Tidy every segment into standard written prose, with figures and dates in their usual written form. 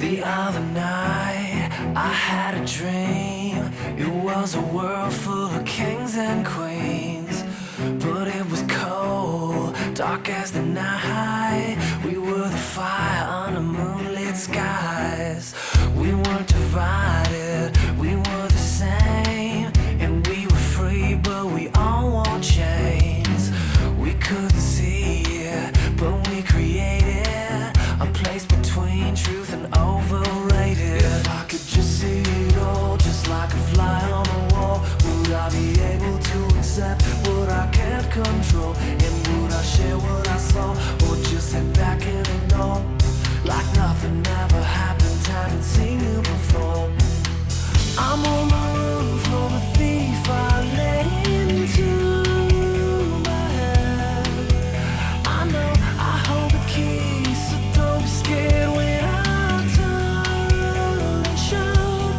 The other night I had a dream. It was a world full of kings and queens, but it was cold, dark as the night. We were the fire on the moonlit skies. We weren't divided, we were the same. And we were free, but we all wore chains. We couldn't see it, but we created a place between truth and overrated. If I could just see it all, just like a fly on the wall, would I be able to accept what I can't control? And would I share what I saw, or just sit back and ignore, like nothing ever happened, haven't seen you before? I'm on the run from a thief I let into my head. I know I hold the key, so don't be scared when I turn and shout.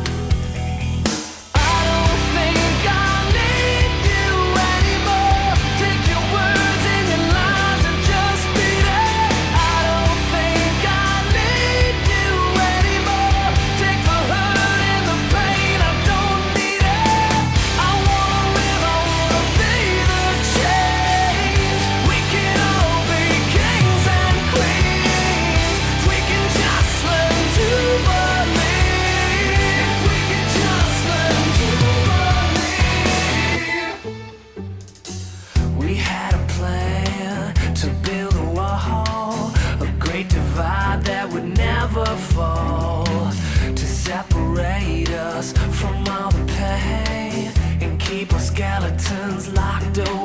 I don't think I need you anymore. Take your words and your lies and just beat it. I don't think I need you anymore. Take the hurt and the pain, I don't need it. I wanna live, I wanna be the change. We can all be kings and queens. We can just learn to believe. We can just learn to believe. We had a plan to build a wall, a great divide that would never fall, to separate us from all the pain and keep our skeletons locked away.